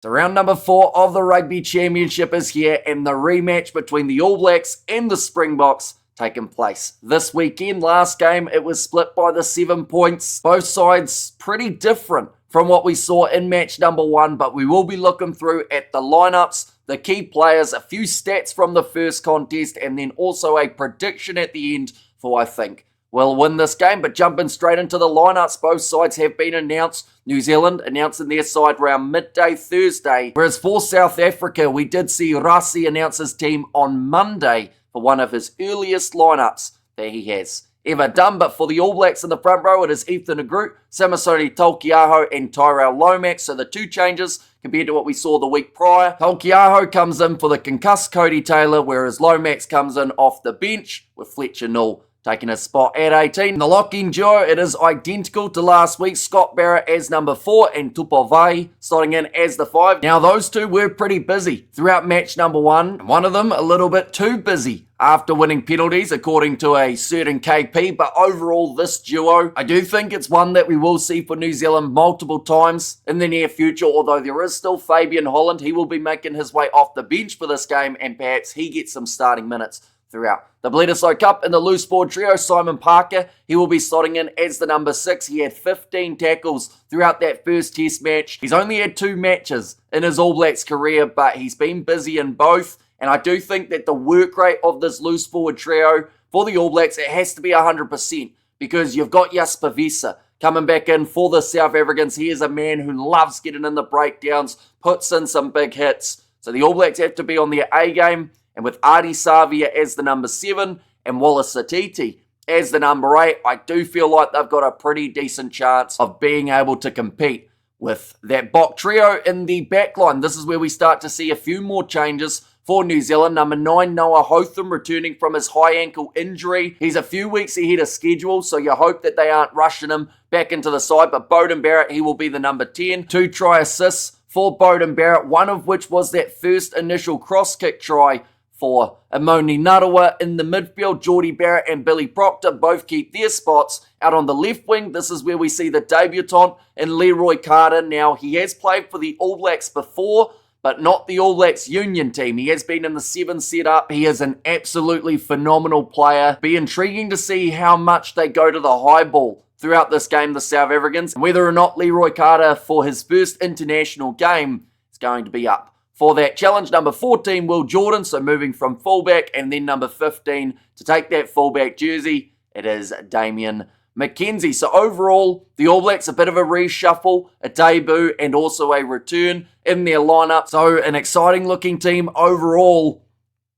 So round number 4 of the Rugby Championship is here, and the rematch between the All Blacks and the Springboks taking place this weekend. Last game, it was split by the 7 points. Both sides pretty different from what we saw in match number 1, but we will be looking through at the lineups, the key players, a few stats from the first contest, and then also a prediction at the end for, I think, will win this game. But jumping straight into the lineups, both sides have been announced. New Zealand announcing their side around midday Thursday, whereas for South Africa, we did see Rassie announce his team on Monday for one of his earliest lineups that he has ever done. But for the All Blacks in the front row, it is Ethan Agroot, Samisoni Taukei'aho, and Tyrell Lomax. So the two changes compared to what we saw the week prior. Taukei'aho comes in for the concussed Cody Taylor, whereas Lomax comes in off the bench with Fletcher Null taking a spot at 18. The locking duo, it is identical to last week. Scott Barrett as number 4 and Tupavai starting in as the 5. Now those two were pretty busy throughout match number 1. One of them a little bit too busy after winning penalties according to a certain KP. But overall, this duo, I do think it's one that we will see for New Zealand multiple times in the near future. Although there is still Fabian Holland. He will be making his way off the bench for this game, and perhaps he gets some starting minutes throughout the Bledisloe Cup. In the loose forward trio, Simon Parker, he will be slotting in as the number 6. He had 15 tackles throughout that first test match. He's only had 2 matches in his All Blacks career, but he's been busy in both. And I do think that the work rate of this loose forward trio for the All Blacks, it has to be 100%, because you've got Jasper Wiese coming back in for the South Africans. He is a man who loves getting in the breakdowns, puts in some big hits. So the All Blacks have to be on their A game. And with Ardie Savea as the number 7 and Wallace Satiti as the number 8, I do feel like they've got a pretty decent chance of being able to compete with that Bok trio in the back line. This is where we start to see a few more changes for New Zealand. Number 9, Noah Hotham, returning from his high ankle injury. He's a few weeks ahead of schedule, so you hope that they aren't rushing him back into the side. But Beauden Barrett, he will be the number 10. 2 try assists for Beauden Barrett, one of which was that first initial cross kick try for Amoni Narawa. In the midfield, Geordie Barrett and Billy Proctor both keep their spots out on the left wing. This is where we see the debutant in Leroy Carter. Now, he has played for the All Blacks before, but not the All Blacks Union team. He has been in the 7 setup. He is an absolutely phenomenal player. Be intriguing to see how much they go to the high ball throughout this game, the South Africans, and whether or not Leroy Carter, for his first international game, is going to be up for that challenge. Number 14, Will Jordan, so moving from fullback, and then number 15 to take that fullback jersey, it is Damian McKenzie. So overall, the All Blacks, a bit of a reshuffle, a debut, and also a return in their lineup. So an exciting looking team overall.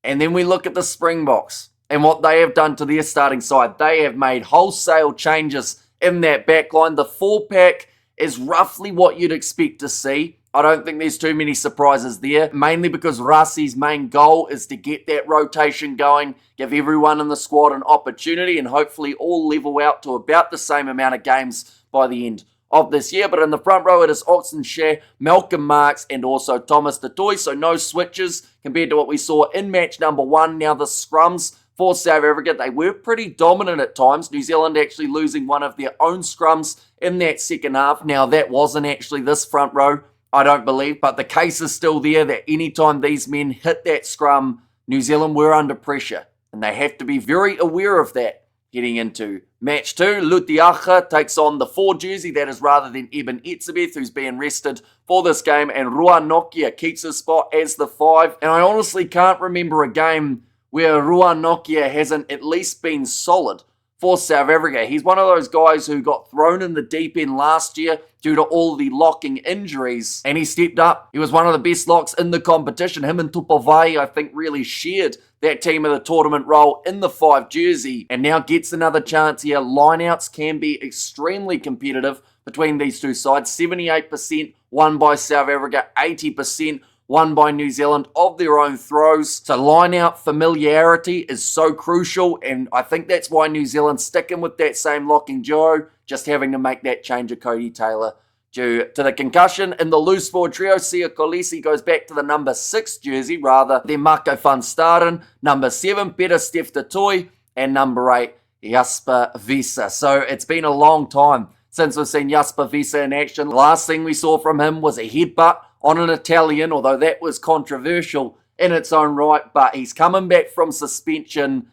And then we look at the Springboks and what they have done to their starting side. They have made wholesale changes in that backline. The 4-pack is roughly what you'd expect to see. I don't think there's too many surprises there, mainly because Rassie's main goal is to get that rotation going, give everyone in the squad an opportunity, and hopefully all level out to about the same amount of games by the end of this year. But in the front row, it is Oxen Share, Malcolm Marks, and also Thomas Tutui, so no switches compared to what we saw in match number 1. Now the scrums for South Africa, they were pretty dominant at times. New Zealand actually losing one of their own scrums in that second half. Now that wasn't actually this front row, I don't believe, but the case is still there that anytime these men hit that scrum, New Zealand were under pressure, and they have to be very aware of that heading into match 2. Lutiaga takes on the 4 jersey, that is rather than Eben Etzebeth, who's being rested for this game, and Rua Nokia keeps his spot as the 5, and I honestly can't remember a game where Rua Nokia hasn't at least been solid for South Africa. He's one of those guys who got thrown in the deep end last year due to all the locking injuries, and he stepped up. He was one of the best locks in the competition. Him and Tupavai, I think, really shared that team of the tournament role in the 5 jersey, and now gets another chance here. Lineouts can be extremely competitive between these two sides. 78% won by South Africa, 80% won by New Zealand of their own throws. So line-out familiarity is so crucial, and I think that's why New Zealand's sticking with that same locking duo, just having to make that change of Cody Taylor due to the concussion. In the loose forward trio, Sia Kolisi goes back to the number 6 jersey rather than Marco van Staden. Number 7, Peter Steph Tutui, and number 8, Jasper Wiese. So it's been a long time since we've seen Jasper Wiese in action. The last thing we saw from him was a headbutt on an Italian, although that was controversial in its own right, but he's coming back from suspension.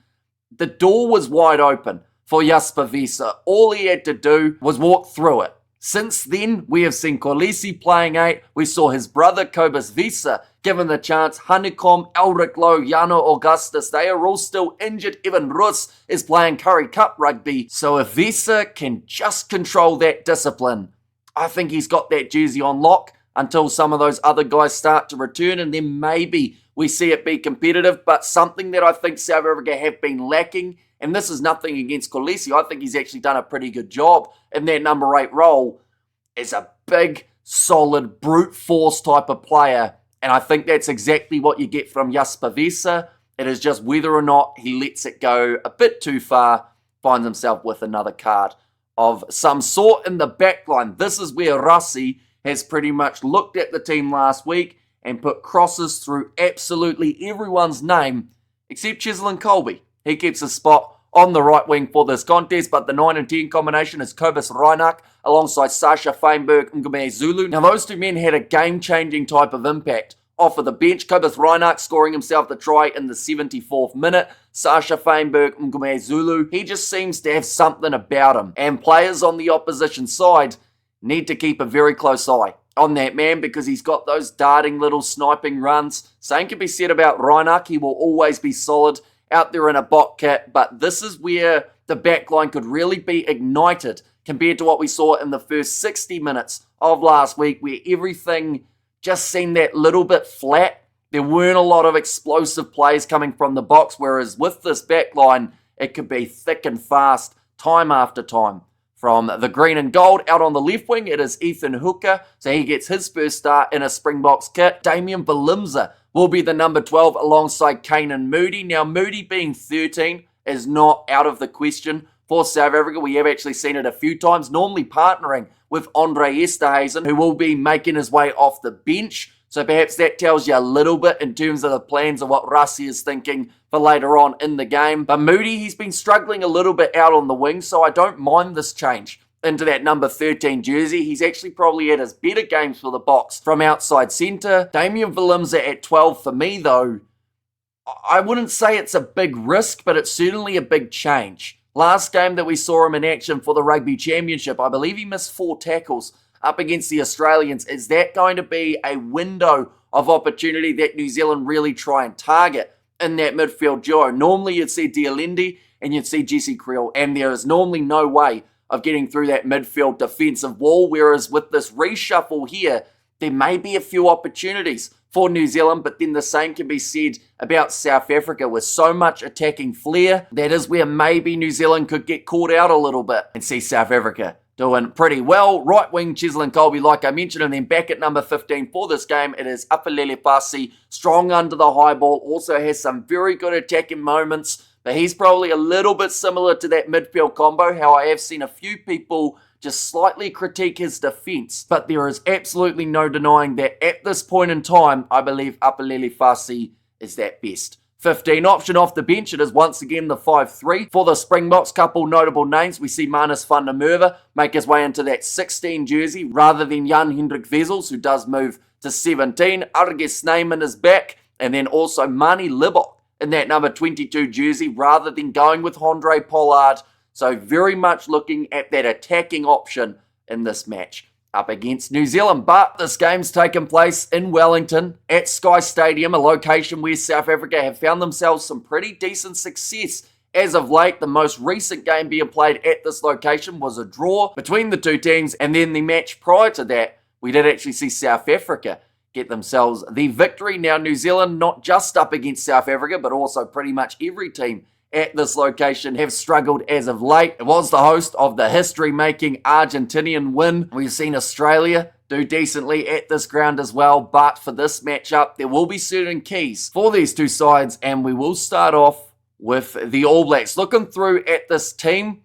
The door was wide open for Jasper Wiese. All he had to do was walk through it. Since then, we have seen Kolisi playing 8. We saw his brother Kobus Wiese given the chance. Honeycomb, Elric Lowe, Jano Augustus, they are all still injured. Evan Roos is playing Curry Cup rugby. So if Wiese can just control that discipline, I think he's got that jersey on lock until some of those other guys start to return, and then maybe we see it be competitive. But something that I think South Africa have been lacking, and this is nothing against Kolisi, I think he's actually done a pretty good job in that number 8 role, is a big, solid, brute force type of player. And I think that's exactly what you get from Jasper Wiese. It is just whether or not he lets it go a bit too far, finds himself with another card of some sort in the back line. This is where Rassi has pretty much looked at the team last week and put crosses through absolutely everyone's name except Cheslin Colby. He keeps a spot on the right wing for this contest, but the 9 and 10 combination is Kobus Reinach alongside Sasha Feinberg and Ngume Zulu. Now those two men had a game-changing type of impact off of the bench. Kobus Reinach scoring himself the try in the 74th minute. Sasha Feinberg and Ngume Zulu, he just seems to have something about him. And players on the opposition side need to keep a very close eye on that man because he's got those darting little sniping runs. Same can be said about Reinach. He will always be solid out there in a bot kit, but this is where the backline could really be ignited compared to what we saw in the first 60 minutes of last week, where everything just seemed that little bit flat. There weren't a lot of explosive plays coming from the box, whereas with this backline, it could be thick and fast time after time. From the green and gold, out on the left wing, it is Ethan Hooker, so he gets his first start in a Springboks kit. Damian Valimza will be the number 12 alongside Kanan Moody. Now, Moody being 13 is not out of the question for South Africa. We have actually seen it a few times, normally partnering with Andre Esterhuizen, who will be making his way off the bench. So perhaps that tells you a little bit in terms of the plans of what Rassi is thinking for later on in the game. But Moody, he's been struggling a little bit out on the wing, so I don't mind this change into that number 13 jersey. He's actually probably had his better games for the Boks from outside centre. Damian Valimza at 12 for me, though, I wouldn't say it's a big risk, but it's certainly a big change. Last game that we saw him in action for the Rugby Championship, I believe he missed 4 tackles up against the Australians. Is that going to be a window of opportunity that New Zealand really try and target in that midfield duo? Normally you'd see Dialendi and you'd see Jesse Creel, and there is normally no way of getting through that midfield defensive wall, whereas with this reshuffle here, there may be a few opportunities for New Zealand, but then the same can be said about South Africa with so much attacking flair. That is where maybe New Zealand could get caught out a little bit and see South Africa doing pretty well. Right wing, Cheslin Colby, like I mentioned, and then back at number 15 for this game, it is Apalele Pasi, strong under the high ball, also has some very good attacking moments, but he's probably a little bit similar to that midfield combo, how I have seen a few people just slightly critique his defense, but there is absolutely no denying that at this point in time, I believe Apalele Pasi is that best. 15 option off the bench, it is once again the 5-3 for the Springboks. Couple notable names. We see Manus van der Merwe make his way into that 16 jersey rather than Jan Hendrik Wessels, who does move to 17. Arge Snyman is back, and then also Mani Libbok in that number 22 jersey rather than going with Andre Pollard. So very much looking at that attacking option in this match up against New Zealand. But this game's taken place in Wellington at Sky Stadium, a location where South Africa have found themselves some pretty decent success as of late. The most recent game being played at this location was a draw between the two teams, and then the match prior to that, we did actually see South Africa get themselves the victory. Now, New Zealand not just up against South Africa, but also pretty much every team at this location have struggled as of late. It was the host of the history-making Argentinian win. We've seen Australia do decently at this ground as well, but for this matchup, there will be certain keys for these two sides, and we will start off with the All Blacks. Looking through at this team,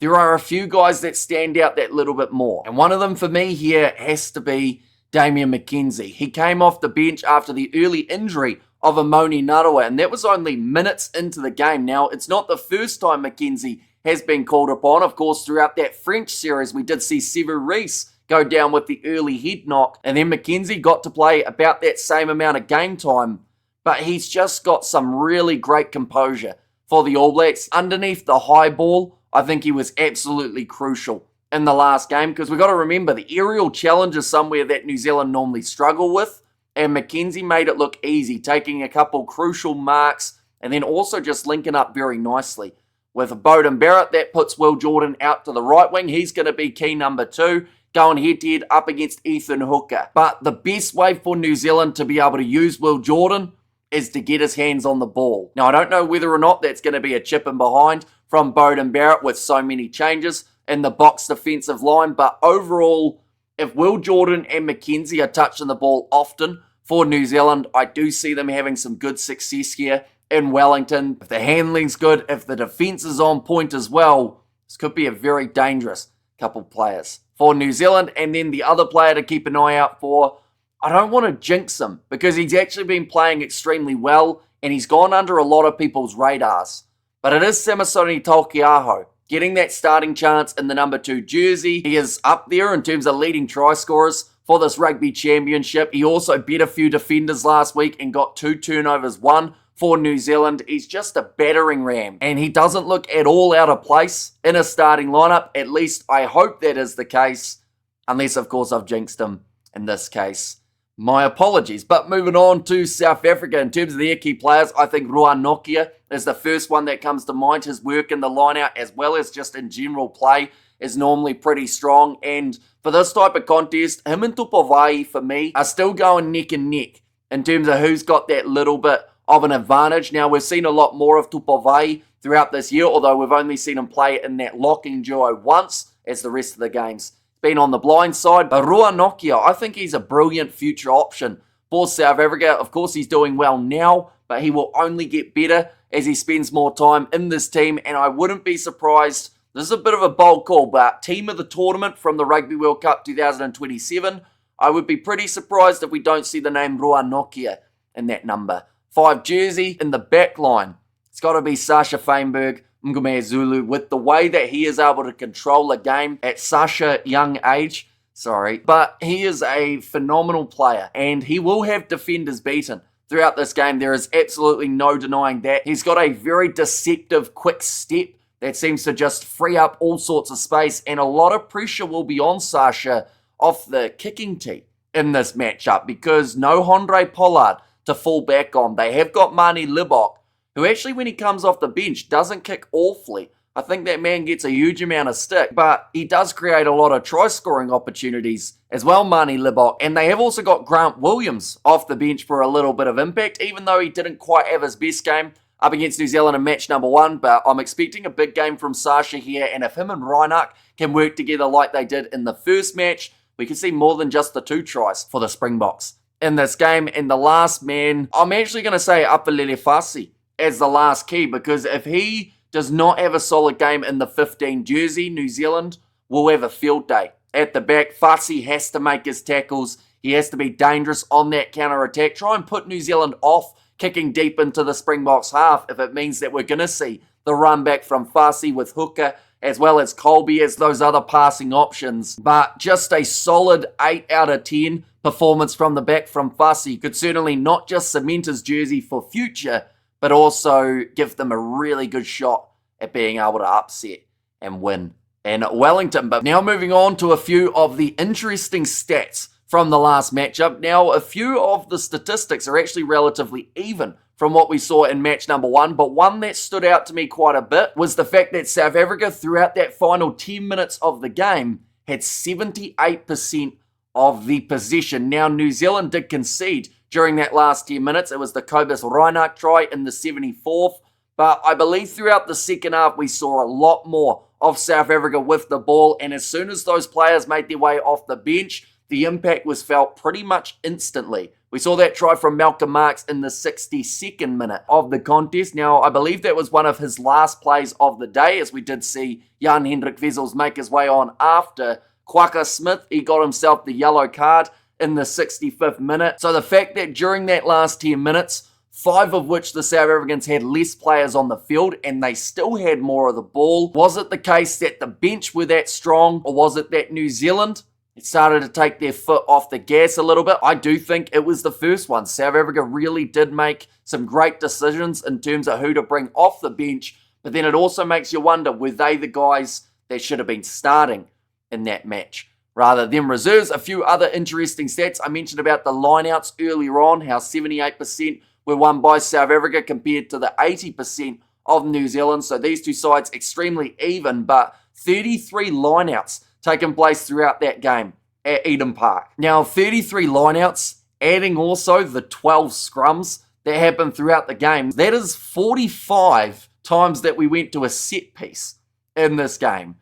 there are a few guys that stand out that little bit more, and one of them for me here has to be Damian McKenzie. He came off the bench after the early injury of Amoni Narawa, and that was only minutes into the game. Now, it's not the first time McKenzie has been called upon. Of course, throughout that French series, we did see Sevu Reece go down with the early head knock. And then McKenzie got to play about that same amount of game time. But he's just got some really great composure for the All Blacks. Underneath the high ball, I think he was absolutely crucial in the last game, because we've got to remember the aerial challenge is somewhere that New Zealand normally struggle with, and McKenzie made it look easy, taking a couple crucial marks and then also just linking up very nicely. With Beauden Barrett, that puts Will Jordan out to the right wing. He's going to be key number 2, going head-to-head up against Ethan Hooker. But the best way for New Zealand to be able to use Will Jordan is to get his hands on the ball. Now, I don't know whether or not that's going to be a chip in behind from Beauden Barrett with so many changes in the box defensive line, but overall, if Will Jordan and McKenzie are touching the ball often for New Zealand, I do see them having some good success here in Wellington. If the handling's good, if the defense is on point as well, this could be a very dangerous couple players for New Zealand. And then the other player to keep an eye out for, I don't want to jinx him because he's actually been playing extremely well and he's gone under a lot of people's radars, but it is Samisoni Taukei'aho getting that starting chance in the number 2 jersey. He is up there in terms of leading try scorers for this Rugby Championship. He also beat a few defenders last week and got 2 turnovers, 1 for New Zealand. He's just a battering ram, and he doesn't look at all out of place in a starting lineup. At least I hope that is the case, unless of course I've jinxed him in this case. My apologies. But moving on to South Africa, in terms of their key players, I think Rua Nokia is the first one that comes to mind. His work in the line-out as well as just in general play is normally pretty strong. And for this type of contest, him and Tupovai, for me, are still going neck and neck in terms of who's got that little bit of an advantage. Now, we've seen a lot more of Tupovai throughout this year, although we've only seen him play in that locking duo once, as the rest of the games been on the blind side. But Rua Nokia, I think he's a brilliant future option for South Africa. Of course, he's doing well now, but he will only get better as he spends more time in this team. And I wouldn't be surprised, this is a bit of a bold call, but team of the tournament from the Rugby World Cup 2027, I would be pretty surprised if we don't see the name Rua Nokia in that number 5 jersey. In the back line, it's got to be Sasha Feinberg, Mngome Zulu, with the way that he is able to control a game at such a young age. But he is a phenomenal player, and he will have defenders beaten throughout this game. There is absolutely no denying that. He's got a very deceptive, quick step that seems to just free up all sorts of space, and a lot of pressure will be on Sasha off the kicking tee in this matchup because no Andre Pollard to fall back on. They have got Mani Libok, who actually, when he comes off the bench, doesn't kick awfully. I think that man gets a huge amount of stick, but he does create a lot of try-scoring opportunities as well, Mani Libok. And they have also got Grant Williams off the bench for a little bit of impact, even though he didn't quite have his best game up against New Zealand in match number 1. But I'm expecting a big game from Sasha here, and if him and Reinach can work together like they did in the first match, we can see more than just the 2 tries for the Springboks in this game. And the last man, I'm actually going to say Apalele Fasi as the last key, because if he does not have a solid game in the 15 jersey, New Zealand will have a field day at the back. Fasi has to make his tackles. He has to be dangerous on that counter-attack. Try and put New Zealand off kicking deep into the Springboks half if it means that we're going to see the run back from Fasi with Hooker as well as Colby as those other passing options. But just a solid 8 out of 10 performance from the back from Fasi could certainly not just cement his jersey for future, but also give them a really good shot at being able to upset and win in Wellington. But now moving on to a few of the interesting stats from the last matchup. Now, a few of the statistics are actually relatively even from what we saw in match number 1, but one that stood out to me quite a bit was the fact that South Africa, throughout that final 10 minutes of the game, had 78% of the possession. Now, New Zealand did concede during that last 10 minutes. It was the Cobus Reinach try in the 74th. But I believe throughout the second half, we saw a lot more of South Africa with the ball. And as soon as those players made their way off the bench, the impact was felt pretty much instantly. We saw that try from Malcolm Marx in the 62nd minute of the contest. Now, I believe that was one of his last plays of the day, as we did see Jan-Hendrik Wessels make his way on after Kwaka Smith. He got himself the yellow card in the 65th minute. So the fact that during that last 10 minutes, 5 of which the South Africans had less players on the field and they still had more of the ball, was it the case that the bench were that strong, or was it that New Zealand it started to take their foot off the gas a little bit. I do think it was the first one. South Africa really did make some great decisions in terms of who to bring off the bench, but then it also makes you wonder, were they the guys that should have been starting in that match rather than reserves? A few other interesting stats. I mentioned about the lineouts earlier on, how 78% were won by South Africa compared to the 80% of New Zealand. So these two sides extremely even, but 33 lineouts taking place throughout that game at Eden Park. Now, 33 lineouts, adding also the 12 scrums that happened throughout the game. That is 45 times that we went to a set piece in this game.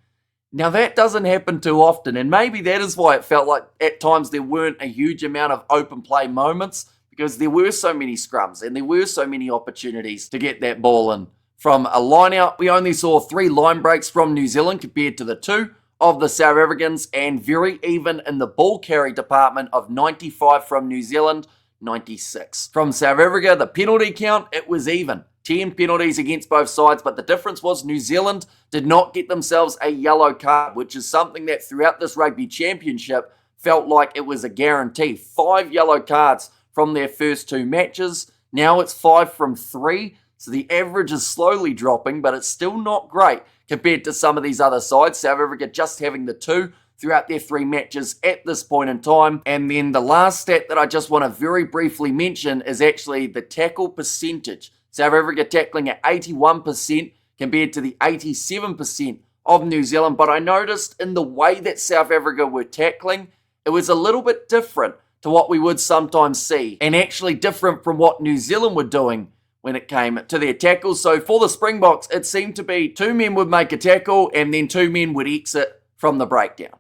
Now, that doesn't happen too often, and maybe that is why it felt like at times there weren't a huge amount of open play moments, because there were so many scrums and there were so many opportunities to get that ball in. From a lineout, we only saw 3 line breaks from New Zealand compared to the 2 of the South Africans, and very even in the ball carry department of 95 from New Zealand, 96 from South Africa. The penalty count, it was even. 10 penalties against both sides, but the difference was New Zealand did not get themselves a yellow card, which is something that throughout this Rugby Championship felt like it was a guarantee. 5 yellow cards from their first 2 matches. Now it's 5 from 3, so the average is slowly dropping, but it's still not great compared to some of these other sides. South Africa just having the 2 throughout their 3 matches at this point in time. And then the last stat that I just want to very briefly mention is actually the tackle percentage. South Africa tackling at 81% compared to the 87% of New Zealand. But I noticed in the way that South Africa were tackling, it was a little bit different to what we would sometimes see, and actually different from what New Zealand were doing when it came to their tackles. So for the Springboks, it seemed to be 2 men would make a tackle and then 2 men would exit from the breakdown.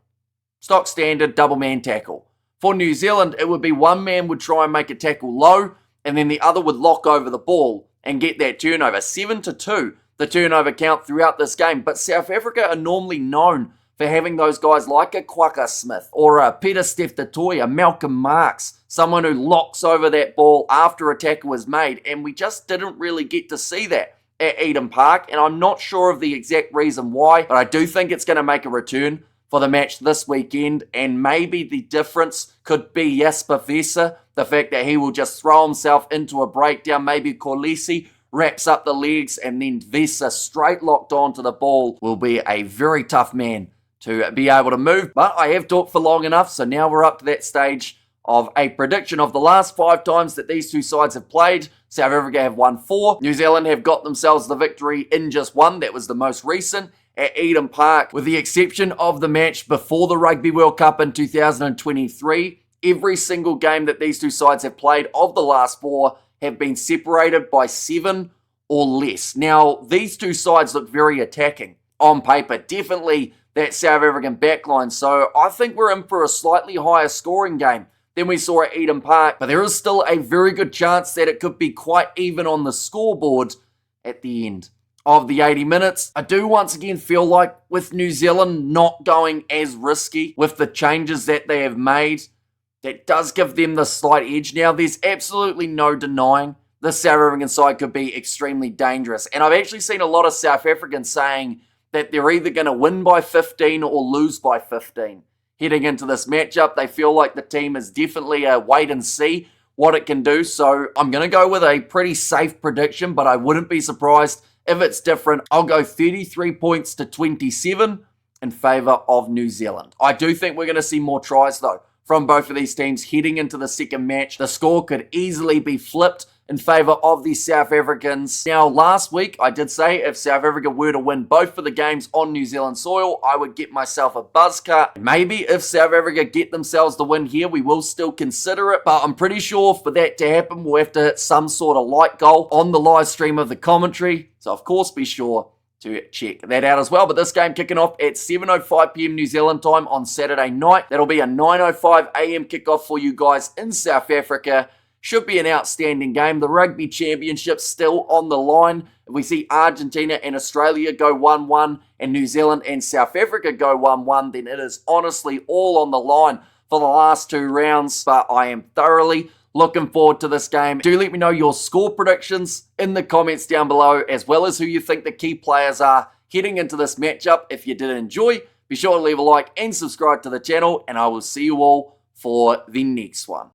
Stock standard double man tackle. For New Zealand, it would be 1 man would try and make a tackle low and then the other would lock over the ball and get that turnover. 7-2, the turnover count throughout this game. But South Africa are normally known for having those guys like a Kwaka Smith or a Peter Steph-Toy, a Malcolm Marks, someone who locks over that ball after a tackle was made, and we just didn't really get to see that at Eden Park, and I'm not sure of the exact reason why, but I do think it's going to make a return for the match this weekend, and maybe the difference could be Jasper Visser, the fact that he will just throw himself into a breakdown. Maybe Kolisi wraps up the legs, and then Visser straight locked onto the ball will be a very tough man to be able to move. But I have talked for long enough, so now we're up to that stage of a prediction of the last 5 times that these two sides have played. South Africa have won 4. New Zealand have got themselves the victory in just 1. That was the most recent at Eden Park. With the exception of the match before the Rugby World Cup in 2023, every single game that these two sides have played of the last 4 have been separated by 7 or less. Now, these two sides look very attacking on paper. Definitely that South African backline. So I think we're in for a slightly higher scoring game than we saw at Eden Park. But there is still a very good chance that it could be quite even on the scoreboard at the end of the 80 minutes. I do once again feel like with New Zealand not going as risky with the changes that they have made, that does give them the slight edge. Now, there's absolutely no denying the South African side could be extremely dangerous. And I've actually seen a lot of South Africans saying that they're either going to win by 15 or lose by 15. Heading into this matchup, they feel like the team is definitely a wait and see what it can do. So I'm going to go with a pretty safe prediction, but I wouldn't be surprised if it's different. I'll go 33 points to 27 in favour of New Zealand. I do think we're going to see more tries, though, from both of these teams heading into the second match. The score could easily be flipped in favour of the South Africans. Now, last week, I did say if South Africa were to win both of the games on New Zealand soil, I would get myself a buzz cut. Maybe if South Africa get themselves the win here, we will still consider it, but I'm pretty sure for that to happen, we'll have to hit some sort of light goal on the live stream of the commentary. So, of course, be sure to check that out as well. But this game kicking off at 7:05 p.m. New Zealand time on Saturday night. That'll be a 9:05 a.m. kickoff for you guys in South Africa. Should be an outstanding game. The Rugby Championship still on the line. If we see Argentina and Australia go 1-1 and New Zealand and South Africa go 1-1, then it is honestly all on the line for the last 2 rounds. But I am thoroughly looking forward to this game. Do let me know your score predictions in the comments down below, as well as who you think the key players are heading into this matchup. If you did enjoy, Be sure to leave a like and subscribe to the channel, and I will see you all for the next one.